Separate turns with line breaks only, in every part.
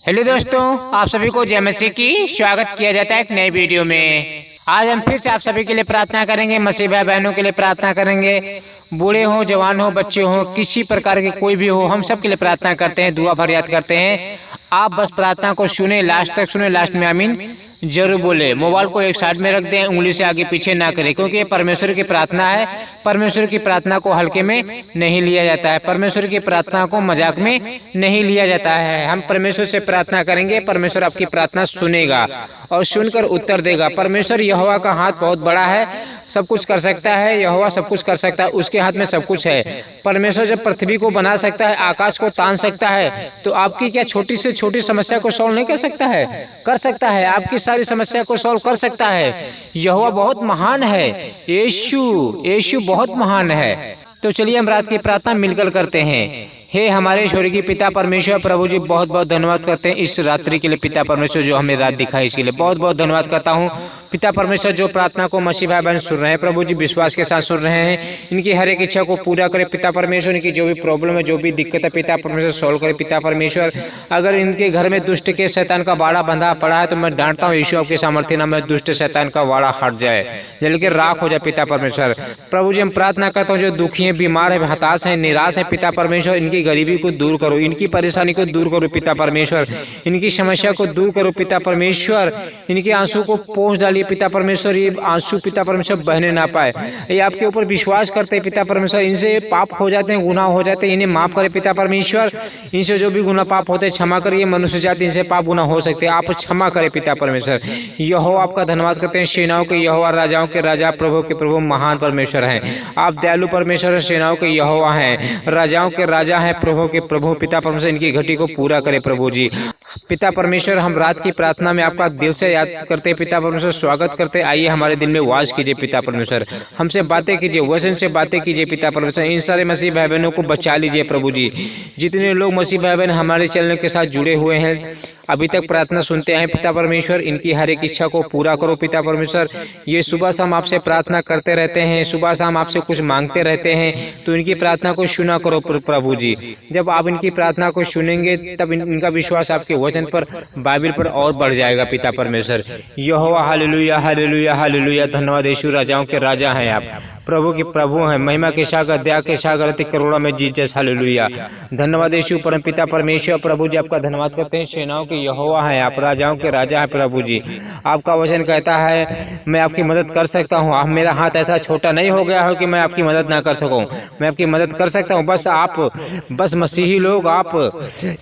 Hello दोस्तों, आप सभी को जय मसीह की स्वागत किया जाता है एक नए वीडियो में। आज हम फिर से आप सभी के लिए प्रार्थना करेंगे, मसीह भाई बहनों के लिए प्रार्थना करेंगे। बूढ़े हो, जवान हो, बच्चे हो, किसी प्रकार के कोई भी हो, हम सब के लिए प्रार्थना करते हैं, दुआ भर याद करते हैं। आप बस प्रार्थना को सुने, लास्ट तक सुने, लास्ट में आमीन जरूर बोले। मोबाइल को एक साइड में रख दें, उंगली से आगे पीछे ना करें, क्योंकि ये परमेश्वर की प्रार्थना है। परमेश्वर की प्रार्थना को हल्के में नहीं लिया जाता है, परमेश्वर की प्रार्थना को मजाक में नहीं लिया जाता है। हम परमेश्वर से प्रार्थना करेंगे, परमेश्वर आपकी प्रार्थना सुनेगा और सुनकर उत्तर देगा। परमेश्वर यहोवा का हाथ बहुत बड़ा है, सब कुछ कर सकता है। यहोवा सब कुछ कर सकता है, उसके हाथ में सब कुछ है। परमेश्वर जब पृथ्वी को बना सकता है, आकाश को तान सकता है, तो आपकी क्या छोटी से छोटी समस्या को सॉल्व नहीं कर सकता है? कर सकता है, आपकी सारी समस्या को सॉल्व कर सकता है। यहोवा बहुत महान है, यीशु बहुत महान है। तो चलिए हम रात की प्रार्थना मिलकर करते हैं। हे हमारे स्वर्गीय पिता परमेश्वर, प्रभु जी बहुत बहुत धन्यवाद करते हैं इस रात्रि के लिए। पिता परमेश्वर जो हमें रात दिखाई, इसके लिए बहुत बहुत धन्यवाद करता हूँ। पिता परमेश्वर जो प्रार्थना को मसीह भाई बहन सुन रहे हैं, प्रभु जी विश्वास के साथ सुन रहे हैं, इनकी हर एक इच्छा को पूरा करे पिता परमेश्वर। इनकी जो भी प्रॉब्लम है, जो भी दिक्कत है, पिता परमेश्वर सॉल्व करे पिता परमेश्वर। अगर इनके घर में दुष्ट के शैतान का बाड़ा बंधा पड़ा है, तो मैं डांटता हूँ यीशु आपके सामर्थ्य नाम में दुष्ट शैतान का बाड़ा हट जाए, जल के राख हो जाए पिता परमेश्वर। प्रभु जी हम प्रार्थना करता हूँ, जो दुखी है, बीमार है, हताश है, निराश है, पिता परमेश्वर इनकी गरीबी को दूर करो, इनकी परेशानी को दूर करो पिता परमेश्वर, इनकी समस्या को दूर करो पिता परमेश्वर। इनके आंसू को पोंछ डालिए पिता परमेश्वर, ये आंसू पिता परमेश्वर बहने ना पाए। ये आपके ऊपर विश्वास करते हैं पिता परमेश्वर, इनसे पाप हो जाते हैं, गुनाह हो जाते हैं, इन्हें माफ करे पिता परमेश्वर। इनसे जो भी गुनाह पाप होते हैं क्षमा करिए। मनुष्य जाति इनसे पाप गुनाह हो सकते हैं, आप क्षमा करें पिता परमेश्वर। यहोवा आपका धन्यवाद करते हैं, सेनाओं के यहोवा, राजाओं के राजा, प्रभु के प्रभु महान परमेश्वर हैं। आप दयालु परमेश्वर, सेनाओं के यहोवा हैं, राजाओं के राजा हैं, प्रभु के प्रभु। पिता परमेश्वर इनकी घटी को पूरा करे प्रभु जी। पिता परमेश्वर हम रात की प्रार्थना में आपका दिल से याद करते हैं पिता परमेश्वर, स्वागत करते। आइए हमारे दिल में वास कीजिए पिता परमेश्वर, हमसे बातें कीजिए, वचन से बातें कीजिए पिता परमेश्वर। इन सारे मसीह भाई बहनों को बचा लीजिए प्रभु जी। जितने लोग मसीह भाई बहन हमारे चैनल के साथ जुड़े हुए हैं, अभी तक प्रार्थना सुनते हैं पिता परमेश्वर, इनकी हर एक इच्छा को पूरा करो पिता परमेश्वर। ये सुबह शाम आपसे प्रार्थना करते रहते हैं, सुबह शाम आपसे कुछ मांगते रहते हैं, तो इनकी प्रार्थना को सुना करो प्रभु जी। जब आप इनकी प्रार्थना को सुनेंगे, तब इनका विश्वास आपके वचन पर, बाइबल पर और बढ़ जाएगा पिता परमेश्वर। यहोवा हालेलुया हालेलुया हालेलुया। धन्यवाद यीशु, राजाओं के राजा हैं आप, प्रभु के प्रभु हैं, महिमा के सागर, दया के सागर, अति करुणा में जीसस। हालेलुया। धन्यवाद यीशु परम पिता परमेश्वर, प्रभु जी आपका धन्यवाद करते हैं। सेनाओं के यहोवा हैं आप, राजाओं के राजा हैं प्रभु जी। आपका वचन कहता है मैं आपकी मदद कर सकता हूँ। आप, मेरा हाथ ऐसा छोटा नहीं हो गया हो कि मैं आपकी मदद ना कर सकूँ, मैं आपकी मदद कर सकता हूँ। बस आप, बस मसीही लोग, आप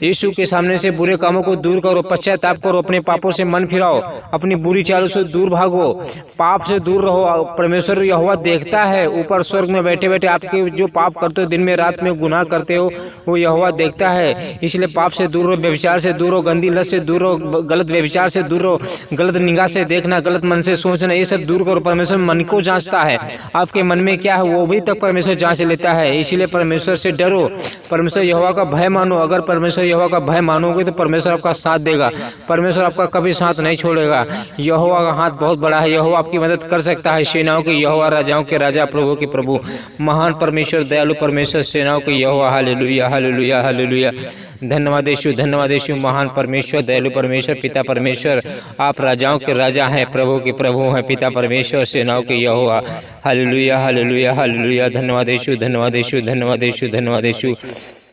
यीशु के सामने से बुरे कामों को दूर करो, पश्चाताप करो, अपने पापों से मन फिराओ, अपनी बुरी चालों से दूर भागो, पाप से दूर रहो। परमेश्वर यहोवा देखता है, ऊपर स्वर्ग में बैठे बैठे आपके जो पाप करते हो, दिन में रात में गुनाह करते हो, वो यहोवा देखता है। इसलिए पाप से दूर रहो, व्यभिचार से दूर रहो, गंदी लत से दूर रहो, गलत व्यभिचार से दूर रहो, गलत निगाह से देखना, गलत मन से सोचना, ये सब दूर करो। परमेश्वर मन को जांचता है, आपके मन में क्या है वो भी तक परमेश्वर जांच लेता है। इसीलिए परमेश्वर से डरो, परमेश्वर यहोवा का भय मानो। अगर परमेश्वर यहोवा का भय मानोगे तो परमेश्वर आपका साथ देगा, परमेश्वर आपका कभी साथ नहीं छोड़ेगा। यहोवा का हाथ बहुत बड़ा है, यहोवा आपकी मदद कर सकता है। सेनाओं के यहोवा, राजाओं के राजा, प्रभु के प्रभु, महान परमेश्वर, दयालु परमेश्वर, सेनाओं के यहोवा। Hallelujah hallelujah hallelujah. धन्यवाद यीशु, धन्यवाद यीशु, महान परमेश्वर, दयालु परमेश्वर, पिता परमेश्वर। आप राजाओं के राजा हैं, प्रभु के प्रभु हैं, पिता परमेश्वर, सेनाओं के यहोवा। Hallelujah hallelujah hallelujah. धन्यवाद यीशु, धन्यवाद यीशु, धन्यवाद यीशु, धन्यवाद यीशु,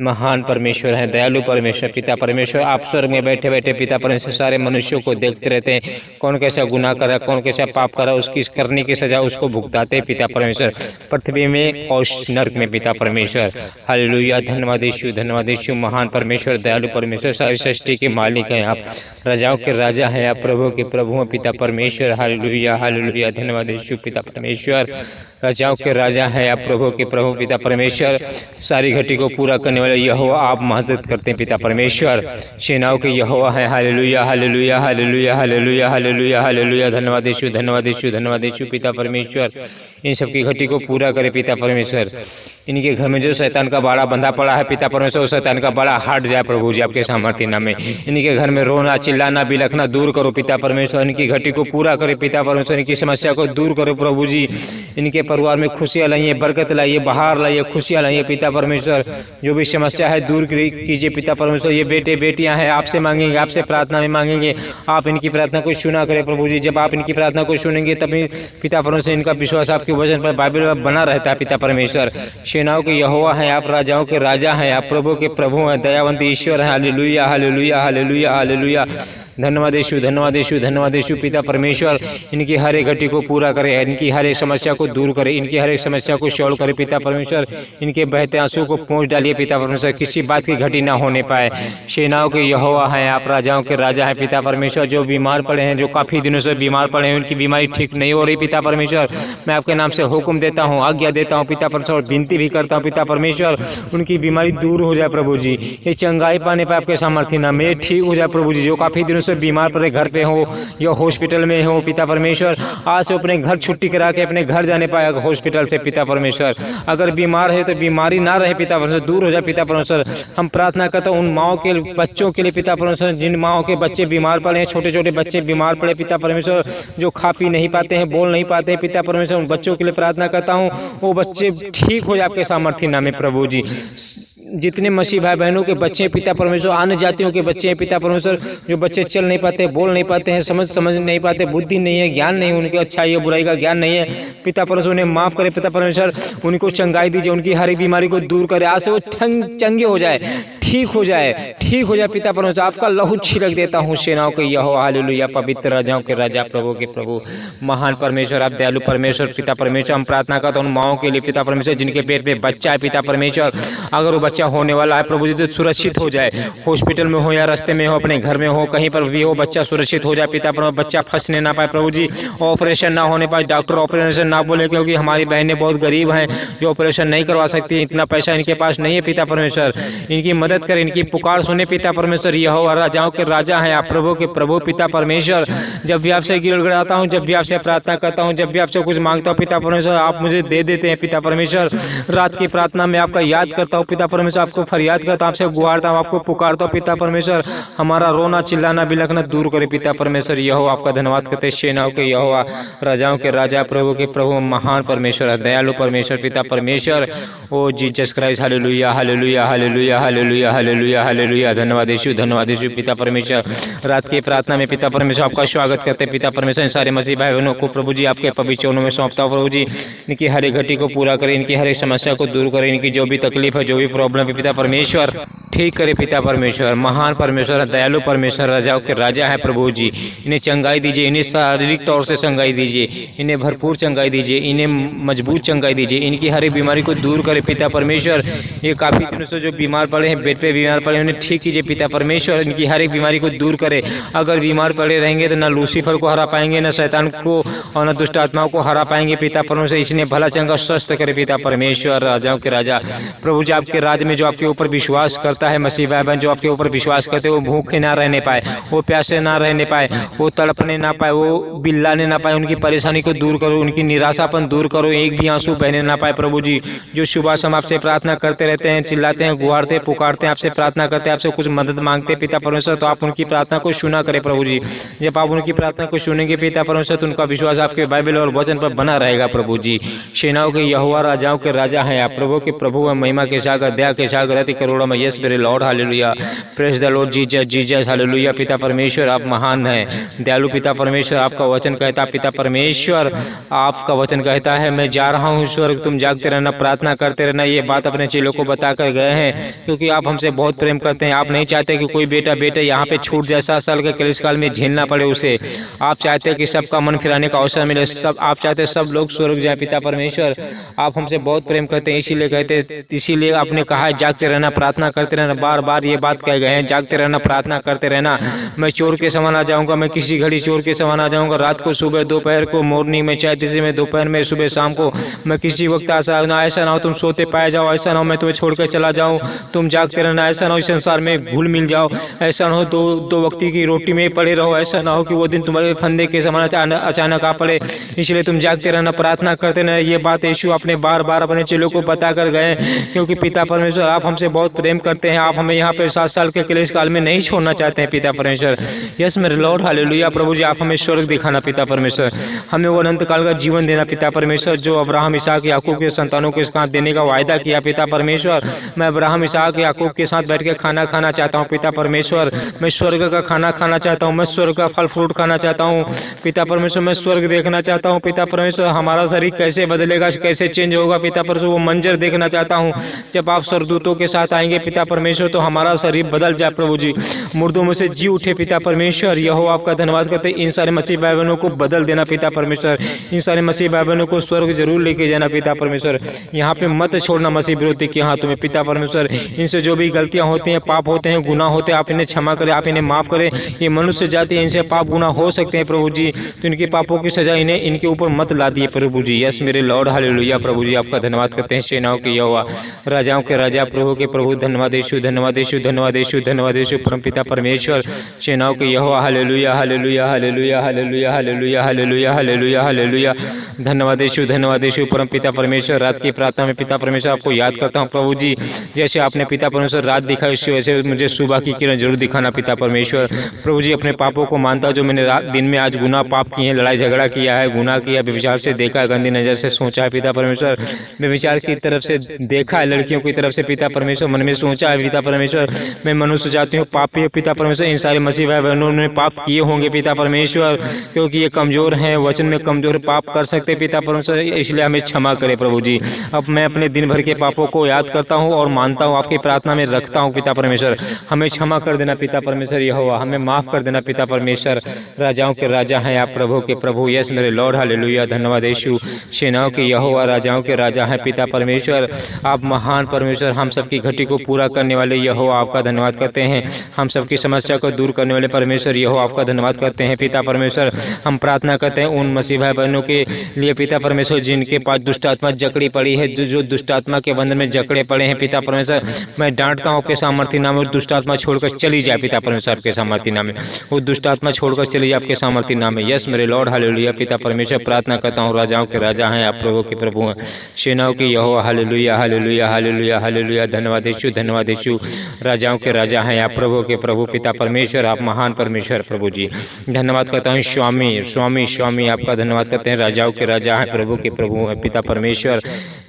महान परमेश्वर है, दयालु परमेश्वर, पिता परमेश्वर। आप स्वर्ग में बैठे बैठे पिता परमेश्वर सारे मनुष्यों को देखते रहते हैं, कौन कैसा गुनाह करा, कौन कैसा पाप करा, उसकी करने की सजा उसको भुगताते हैं पिता परमेश्वर, पृथ्वी में और नरक में पिता परमेश्वर। हालेलुया। धन्यवाद यीशु, धन्यवाद यीशु, महान परमेश्वर, दयालु परमेश्वर, सारी सृष्टि के मालिक हैं आप, राजाओं के राजा हैं आप, प्रभु के प्रभु हैं, पिता परमेश्वर। Hallelujah hallelujah. धन्यवाद यीशु, पिता परमेश्वर, राजाओं के राजा हैं आप, प्रभु के प्रभु, पिता परमेश्वर। सारी घटी को पूरा करने वाले यहोवा आप मदद करते हैं पिता परमेश्वर। सेनाओं के यहोवा हैं। Hallelujah hallelujah hallelujah hallelujah hallelujah hallelujah. धन्यवाद यीशु, धन्यवाद यीशु, धन्यवाद यीशु, पिता परमेश्वर। इन सब की घटी को पूरा करे पिता परमेश्वर। इनके घर में जो शैतान का बाड़ा बंधा पड़ा है पिता परमेश्वर, उस शैतान का बाड़ा हट जाए प्रभु जी आपके सामर्थ्य नाम में। इनके घर में रोना चिल्लाना बिलखना दूर करो पिता परमेश्वर, इनकी घटी को पूरा करे पिता परमेश्वर, इनकी समस्या को दूर करो प्रभु जी। इनके परिवार में खुशियाँ लाइए, बरकत लाइए, बहार लाइए, खुशियाँ लाइए पिता परमेश्वर। जो भी समस्या है दूर कीजिए पिता परमेश्वर। ये बेटे बेटियाँ हैं आपसे मांगेंगे, आपसे प्रार्थना में मांगेंगे, आप इनकी प्रार्थना को सुना करें प्रभु जी। जब आप इनकी प्रार्थना को सुनेंगे तभी पिता परमेश्वर इनका विश्वास आपके वचन पर बाइबल में बना रहता है पिता परमेश्वर। सेनाओं के यहोवा हैं आप, राजाओं के राजा हैं आप, प्रभु के प्रभु हैं, दयावंत ईश्वर हैं। Hallelujah hallelujah hallelujah hallelujah. धन्यवाद यीशु, धन्यवाद यीशु, धन्यवाद यीशु पिता परमेश्वर। इनकी हर एक घटी को पूरा करे, इनकी हर एक समस्या को दूर करे, इनकी हर एक समस्या को सॉल्व करे पिता परमेश्वर। इनके बहते आंसू को पहुँच डालिए पिता परमेश्वर, किसी बात की घटी ना होने पाए। सेनाओं के यहोवा हैं आप, राजाओं के राजा हैं पिता परमेश्वर। जो बीमार पड़े हैं, जो काफ़ी दिनों से बीमार पड़े हैं, उनकी बीमारी ठीक नहीं हो रही पिता परमेश्वर, मैं आपके नाम से हुक्म देता हूँ, आज्ञा देता हूँ पिता परमेश्वर, विनती भी करता हूँ पिता परमेश्वर, उनकी बीमारी दूर हो जाए प्रभु जी। ये चंगाई पाने पर आपके सामर्थ्य नाम में ठीक हो जाए प्रभु जी। जो काफ़ी दिनों से बीमार पड़े, घर पे हो या हॉस्पिटल में हो पिता परमेश्वर, आज से अपने घर छुट्टी करा के अपने घर जाने पाए हॉस्पिटल से पिता परमेश्वर। अगर बीमार है तो बीमारी ना रहे पिता परमेश्वर, दूर हो जाए पिता परमेश्वर। हम प्रार्थना करते हैं उन माओ के बच्चों के लिए पिता परमेश्वर, जिन माओ के बच्चे बीमार पड़े हैं, छोटे छोटे बच्चे बीमार पड़े पिता परमेश्वर, जो खा पी नहीं पाते हैं, बोल नहीं पाते हैं पिता परमेश्वर, उन बच्चों के लिए प्रार्थना करता हूँ, वो बच्चे ठीक हो जाए आपके सामर्थ्य नाम में प्रभु जी। जितने मसीह भाई बहनों के बच्चे हैं पिता परमेश्वर, अन्य जातियों के बच्चे हैं पिता परमेश्वर, जो बच्चे चल नहीं पाते, बोल नहीं पाते हैं, समझ नहीं पाते, बुद्धि नहीं है, ज्ञान नहीं, उनके अच्छाई या बुराई का ज्ञान नहीं है पिता परमेश्वर, उन्हें माफ़ करे पिता परमेश्वर, उनको चंगाई दीजिए, उनकी हर एक बीमारी को दूर करे, आज से वो चंगे हो जाए, ठीक हो जाए, ठीक हो जाए पिता परमेश्वर। आपका लहू छिड़क देता हूँ सेनाओं के यहोवा, हालेलुया, पवित्र राजाओं के राजा, प्रभु के प्रभु, महान परमेश्वर, आप दयालु परमेश्वर पिता परमेश्वर। हम प्रार्थना करते हैं उन माओं के लिए पिता परमेश्वर, जिनके पेट में बच्चा है पिता परमेश्वर, अगर वो बच्चा होने वाला है प्रभु जी तो सुरक्षित हो जाए, हॉस्पिटल में हो या रास्ते में हो, अपने घर में हो, कहीं पर भी हो, बच्चा सुरक्षित हो जाए पिता परमेश्वर, बच्चा फंसने ना पाए प्रभु जी, ऑपरेशन ना होने पाए, डॉक्टर ऑपरेशन ना बोले, क्योंकि हमारी बहनें बहुत गरीब हैं जो ऑपरेशन नहीं करवा सकती, इतना पैसा इनके पास नहीं है पिता परमेश्वर, इनकी मदद करें, इनकी पुकार सुने पिता परमेश्वर। यहोवा राजाओं के राजा हैं आप, प्रभु के प्रभु पिता परमेश्वर। जब भी आपसे गिड़गिड़ाता हूँ, जब भी आपसे प्रार्थना करता हूँ, जब भी आपसे कुछ मांगता हूँ पिता परमेश्वर, आप मुझे दे देते हैं पिता परमेश्वर। रात की प्रार्थना में आपका याद करता हूँ पिता परमेश्वर, आपको फरियाद करता हूँ, आपसे गुहारता हूँ, आपको पुकारता हूँ पिता परमेश्वर। हमारा रोना चिल्लाना बिलखना दूर करे पिता परमेश्वर। यहोवा आपका धन्यवाद करते, सेनाओं के यहोवा, राजाओं के राजा, प्रभु के प्रभु, महान परमेश्वर, दयालु परमेश्वर पिता परमेश्वर। Oh Jesus Christ, hallelujah hallelujah hallelujah hallelujah hallelujah hallelujah. धन्यवाद यीशु, धन्यवाद यीशु पिता परमेश्वर। रात की प्रार्थना में पिता परमेश्वर आपका स्वागत करते पिता परमेश्वर। सारे मसीह भाई बहनों को प्रभु जी आपके पवित्र चरणों में सौंपता हूं प्रभु जी, इनकी हर एक घटी को पूरा करें, इनकी हर एक समस्या को दूर करें, इनकी जो भी तकलीफ है, जो भी प्रॉब्लम है पिता परमेश्वर ठीक करे पिता परमेश्वर। महान परमेश्वर, दयालु परमेश्वर, राजाओं के राजा है प्रभु जी। इन्हें चंगाई दीजिए, इन्हें शारीरिक तौर से चंगाई दीजिए, इन्हें भरपूर चंगाई दीजिए, इन्हें मजबूत चंगाई दीजिए, इनकी हर एक बीमारी को दूर करे पिता परमेश्वर। ये काफ़ी दिनों से जो बीमार पड़े हैं, बेड पे बीमार पड़े हैं, उन्हें ठीक कीजिए पिता परमेश्वर, इनकी हर एक बीमारी को दूर करे। अगर बीमार पड़े रहेंगे तो न लूसीफर को हरा पाएंगे, न शैतान को और न दुष्ट आत्माओं को हरा पाएंगे पिता परमेश्वर। इसने भला चंगा स्वस्थ करे पिता परमेश्वर, राजाओं के राजा प्रभु जी। आपके राज में जो आपके ऊपर विश्वास करता है, मसीह भाई बहन जो आपके ऊपर विश्वास करते हैं, वो भूखे ना रहने पाए, वो प्यासे ना रहने पाए, वो तड़पने ना पाए, वो बिल्लाने ना पाए, उनकी परेशानी को दूर करो, उनकी निराशापन दूर करो, एक भी आंसू बहने ना पाए प्रभु जी। जो सुबह शाम आपसे प्रार्थना करते रहते हैं, चिल्लाते हैं, गुहारते हैं, पुकारते हैं, आपसे प्रार्थना करते हैं, आपसे कुछ मदद मांगते हैं पिता परमेश्वर, तो आप उनकी प्रार्थना को सुना करें प्रभु जी। जब आप उनकी प्रार्थना को सुनेंगे पिता परमेश्वर, तो उनका विश्वास आपके बाइबल और वचन पर बना रहेगा प्रभु जी। सेनाओं के यहोवा, राजाओं के राजा हैं आप, प्रभु के प्रभु, महिमा के सागर, दया के सागर, अति करोड़ों में यस मेरे Lord, hallelujah, praise the Lord Jesus Jesus, hallelujah. पिता परमेश्वर आप महान हैं, दयालु पिता परमेश्वर। आपका वचन कहता है पिता परमेश्वर, आपका वचन कहता है मैं जा रहा हूँ स्वर्ग, तुम जागते रहना, प्रार्थना करते रहना। ये बात अपने चेलों को बताकर गए हैं, क्योंकि आप हमसे बहुत प्रेम करते हैं। आप नहीं चाहते कि कोई बेटा बेटे यहाँ पे छूट जाए, 7 साल के कलेश काल में झेलना पड़े उसे। आप चाहते हैं कि सबका मन फिराने का अवसर मिले, सब आप चाहते हैं सब लोग स्वर्ग जाए पिता परमेश्वर। आप हमसे बहुत प्रेम करते हैं, इसीलिए कहते, इसीलिए आपने कहा है जागते रहना, प्रार्थना करते रहना। बार बार ये बात कह गए हैं, जागते रहना, प्रार्थना करते रहना। मैं चोर के समान आ जाऊंगा, मैं किसी घड़ी चोर के समान आ जाऊंगा, रात को, सुबह, दोपहर को, मॉर्निंग में, चाहे किसी में, दोपहर में, सुबह, शाम को, मैं किसी वक्त ऐसा ना हो तुम सोते पाए जाओ, ऐसा ना हो मैं तुम्हें छोड़कर चला जाऊं। तुम जागते
रहना, ऐसा ना हो संसार में भूल मिल जाओ, ऐसा ना हो दो वक्ती की रोटी में पड़े रहो, ऐसा ना हो कि वो दिन तुम्हारे फंदे के समान अचानक आ पड़े। इसलिए तुम जागते रहना, प्रार्थना करते रहना। ये बात यीशु अपने बार बार अपने चेलों को बता कर गए, क्योंकि पिता परमेश्वर आप हमसे बहुत प्रेम करते हैं, आप हमें यहाँ पे 7 साल के क्लेश काल में नहीं छोड़ना चाहते हैं पिता परमेश्वर। यस मेरे लॉर्ड हालेलुया प्रभु जी, आप हमें स्वर्ग दिखाना पिता परमेश्वर, हमें वो अनंत काल का जीवन देना पिता परमेश्वर, जो अब्राहम इसहाक याकूब के संतानों के साथ देने का वायदा किया पिता परमेश्वर। मैं अब्राहम इसहाक याकूब के साथ बैठ के खाना खाना चाहता हूँ पिता परमेश्वर, मैं स्वर्ग का खाना खाना चाहता हूँ, मैं स्वर्ग का फल फ्रूट खाना चाहता हूँ पिता परमेश्वर, मैं स्वर्ग देखना चाहता हूँ पिता परमेश्वर। हमारा शरीर कैसे बदलेगा, कैसे चेंज होगा पिता परमेश्वर, वो मंजर देखना चाहता हूँ। जब आप स्वर्गदूतों के साथ आएंगे पिता परमेश्वर तो हमारा शरीर बदल जाए प्रभु जी, मुर्दों में से जी उठे पिता परमेश्वर। यह आपका धन्यवाद करते, इन सारे मसीह भाई बहनों को बदल देना पिता परमेश्वर, इन सारे मसीह भाई बहनों को स्वर्ग जरूर लेके जाना पिता परमेश्वर। यहाँ पे मत छोड़ना मसीह विरोधी के हाथों में पिता परमेश्वर। इनसे जो भी गलतियां होती हैं, पाप होते हैं, गुनाह होते हैं, आप इन्हें क्षमा करें, आप इन्हें माफ करें। ये मनुष्य जाति है, इनसे पाप गुनाह हो सकते हैं प्रभु जी, तो इनके पापों की सजा इन्हें इनके ऊपर मत ला दिए प्रभु जी। यस मेरे लॉर्ड हालेलुया प्रभु जी, आपका धन्यवाद करते हैं। सेनाओं के यहोवा, राजाओं के राजा, प्रभु के प्रभु, धन्यवाद यीशु, धन्यवाद यीशु, धन्यवाद यीशु, धन्यवाद यीशु परमपिता परमेश्वर। सेनाओं के Yahowa hallelujah hallelujah hallelujah hallelujah hallelujah hallelujah hallelujah hallelujah, धन्यवाद यीशु, धन्यवाद यीशु परमपिता परमेश्वर। रात की प्रार्थना में पिता परमेश्वर आपको याद करता हूँ प्रभु जी, जैसे आपने पिता परमेश्वर रात दिखा वैसे मुझे सुबह की किरण जरूर दिखाना पिता परमेश्वर। प्रभु जी अपने पापों को मानता हूँ, जो मैंने रात दिन में आज गुनाह पाप किए हैं, लड़ाई झगड़ा किया है, गुनाह किया, व्यभिचार से देखा है, गंदी नजर से सोचा है पिता परमेश्वर, व्यभिचार की तरफ से देखा है, लड़कियों की तरफ से पिता परमेश्वर मन में सोचा है पिता परमेश्वर। मैं मनुष्य जाती हूँ, पापी हूँ पिता परमेश्वर। इन सारे मसीह भाई बहनों ने पाप किए होंगे पिता परमेश्वर, क्योंकि ये कमजोर हैं, वचन में कमजोर, पाप कर सकते पिता परमेश्वर, इसलिए हमें क्षमा करे प्रभु जी। अब मैं अपने दिन भर के पापों को याद करता हूँ और मानता हूँ, आपकी प्रार्थना में रखता हूँ पिता परमेश्वर। हमें क्षमा कर देना पिता परमेश्वर यहोवा, हमें माफ कर देना पिता परमेश्वर। राजाओं के राजा हैं आप, प्रभु के प्रभु। यस मेरे लॉर्ड हालेलुया, धन्यवाद यीशु। सेनाओं के यहोवा, राजाओं के राजा हैं पिता परमेश्वर। आप महान परमेश्वर, हम सबकी घटी को पूरा करने वाले यहोवा, आपका धन्यवाद करते हैं। हम सबकी समस्या को दूर करने वाले परमेश्वर यहोवा, आपका धन्यवाद करते हैं पिता परमेश्वर। हम प्रार्थना करते हैं उन मसीह भाई बहनों के लिए पिता परमेश्वर जिनके पास दुष्ट आत्मा जकड़ी पड़ी है, जो दुष्ट आत्मा के बंधन में जकड़े पड़े हैं पिता परमेश्वर। मैं डांटता हूँ आपके सामर्थ्य नाम में, दुष्ट आत्मा छोड़कर चली जाए पिता परमेश्वर आपके सामर्थ्य नाम में, वो दुष्ट आत्मा छोड़कर चली जाए आपके सामर्थ्य नाम में। यस मेरे लॉर्ड हालेलुया पिता परमेश्वर। प्रार्थना करता हूँ, राजाओं के राजा हैं आप, प्रभु के प्रभु हैं, सेनाओं के Yahowa, hallelujah hallelujah hallelujah hallelujah, धन्यवाद यीशु, धन्यवाद यीशु। राजाओं के राजा हैं आप, प्रभु के प्रभु पिता परमेश्वर, आप महान परमेश्वर प्रभु जी। धन्यवाद करता हूँ स्वामी स्वामी स्वामी, आपका धन्यवाद करते हैं। राजाओं के राजा हैं, प्रभु के प्रभु हैं पिता परमेश्वर।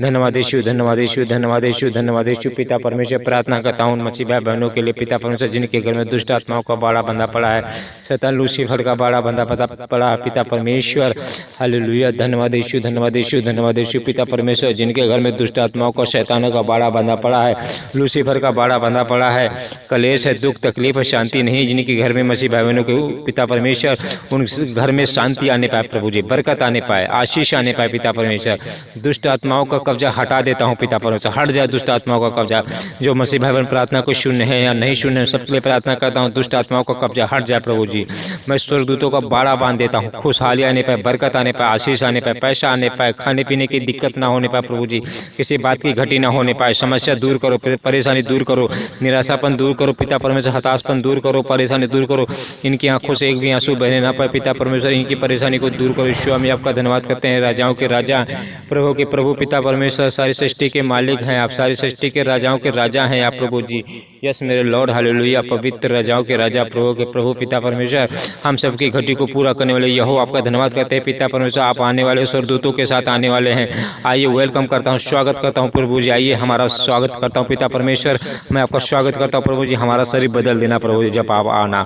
धन्यवाद यीशु, धन्यवाद यीशु, धन्यवाद यीशु, धन्यवाद यीशु पिता परमेश्वर। प्रार्थना करता हूँ मसीह भाई बहनों के लिए पिता परमेश्वर, जिनके घर में दुष्ट आत्माओं का बाड़ा बंधा पड़ा है, शैतान लूसीफर का बाड़ा बंधा पड़ा है पिता परमेश्वर। हालेलुया, धन्यवाद यीशु, धन्यवाद यीशु, धन्यवाद यीशु पिता परमेश्वर। जिनके घर में दुष्ट आत्माओं का, शैतानों का बाड़ा बंधा पड़ा है, लूसीफर का बाड़ा बंधा पड़ा है, कलेश है, दुख तकलीफ है, शांति नहीं, जिनके घर में मसीह भाई बहनों के पिता परमेश्वर, उन घर में शांति आने पाए प्रभु जी, बरकत आने पाए, आशीष आने पाए पिता परमेश्वर। दुष्ट आत्माओं का कब्जा हटा देता हूँ पिता परमेश्वर, हट जाए दुष्ट आत्माओं का कब्जा। जो मसीह भाई बहन प्रार्थना को शून्य है या नहीं शून्य है, सबके लिए प्रार्थना करता हूँ, दुष्ट आत्माओं का कब्जा हट जाए प्रभु जी। मैं स्वर्गदूतों का बाड़ा बांध देता हूँ, खुशहाली आने पाए, बरकत आने पाए, आशीष आने पाए, पैसा आने पाए, खाने पीने की दिक्कत ना होने पाए प्रभु जी, किसी बात की घटी ना होने पाए। समस्या दूर करो, परेशानी दूर करो, निराशापन दूर करो पिता परमेश्वर, हताशपन दूर करो, परेशानी दूर करो। इनकी आंखों से एक भी आंसू बहने ना पाए पिता परमेश्वर, इनकी परेशानी को दूर करो। स्वामी आपका धन्यवाद करते हैं। राजाओं के राजा, प्रभु के प्रभु पिता परमेश्वर, सारी सृष्टि के मालिक हैं आप, सारी सृष्टि के राजाओं के राजा हैं आप प्रभु जी। यस मेरे लॉर्ड हालेलुया, पवित्र राजाओं के राजा, प्रभु के प्रभु पिता परमेश्वर। हम सबकी घटी को पूरा करने वाले यहोवा, आपका धन्यवाद करते हैं पिता परमेश्वर। आप आने वाले स्वर्गदूतों के साथ आने वाले हैं। आइए, वेलकम करता हूँ, स्वागत करता हूँ प्रभु जी। आइए, हमारा स्वागत करता हूँ पिता परमेश्वर। मैं आपका स्वागत करता हूँ प्रभु जी। हमारा शरीर बदल देना प्रभु जी जब आप आना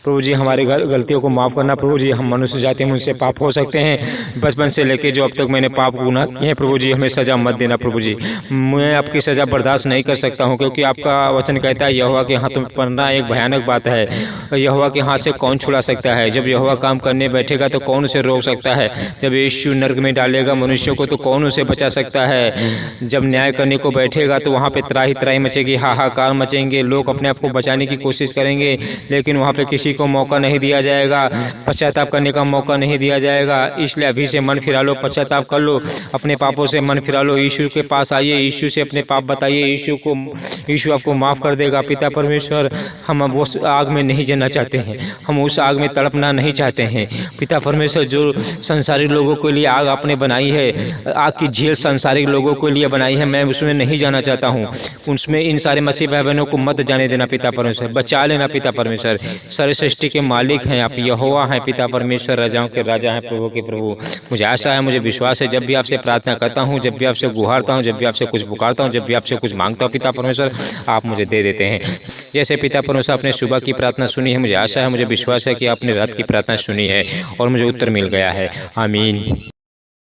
प्रभु जी। हमारी गलतियों को माफ करना प्रभु जी। हम मनुष्य जाते हैं, मुझसे पाप हो सकते हैं, बचपन से लेके जो अब तक मैंने पाप गुनाह किए हैं प्रभु जी, हमें सजा मत देना प्रभु जी। मैं आपकी सजा बर्दाश्त नहीं कर सकता हूँ, क्योंकि आपका वचन कहता है यहोवा के हाथों में पड़ना एक भयानक बात है। यहोवा के हाथ से कौन छुड़ा सकता है? जब यहोवा काम करने बैठेगा तो कौन उसे रोक सकता है? जब यीशु नरक में डालेगा मनुष्यों को तो कौन उसे बचा सकता है? जब न्याय करने को बैठेगा तो वहाँ पे त्राही त्राही मचेगी, हाहाकार मचेंगे, लोग अपने आप को बचाने की कोशिश करेंगे, लेकिन वहाँ पे किसी को मौका नहीं दिया जाएगा, पश्चाताप करने का मौका नहीं दिया जाएगा। इसलिए अभी से मन फिरा लो, पश्चाताप कर लो, अपने पापों से मन फिरा लो, यीशु के पास आइए, यीशु से अपने पाप बताइए, यीशु आपको माफ़ कर देगा। पिता परमेश्वर, हम अब उस आग में नहीं जलना चाहते हैं, हम उस आग में तड़पना नहीं चाहते हैं। पिता परमेश्वर, जो संसारिक लोगों के लिए आग आपने बनाई है, आग की झील संसारिक लोगों के लिए बनाई है, मैं उसमें नहीं जाना चाहता हूँ। उसमें इन सारे मसीह भाई बहनों को मत जाने देना पिता परमेश्वर, बचा लेना पिता परमेश्वर। सारे सृष्टि के मालिक हैं आप, यहोवा हैं पिता परमेश्वर, राजाओं के राजा हैं, प्रभु के प्रभु। मुझे आशा है, मुझे विश्वास है, जब भी आपसे प्रार्थना करता हूँ, जब भी आपसे गुहारता हूँ, जब भी आपसे कुछ पुकारता हूँ, जब भी आपसे कुछ मांगता हूँ पिता परमेश्वर, आप मुझे दे देते हैं। जैसे पिता परमेश्वर आपने सुबह की प्रार्थना सुनी है, मुझे आशा है, मुझे विश्वास है कि आपने रात की प्रार्थना सुनी है और मुझे उत्तर मिल गया है। आमीन।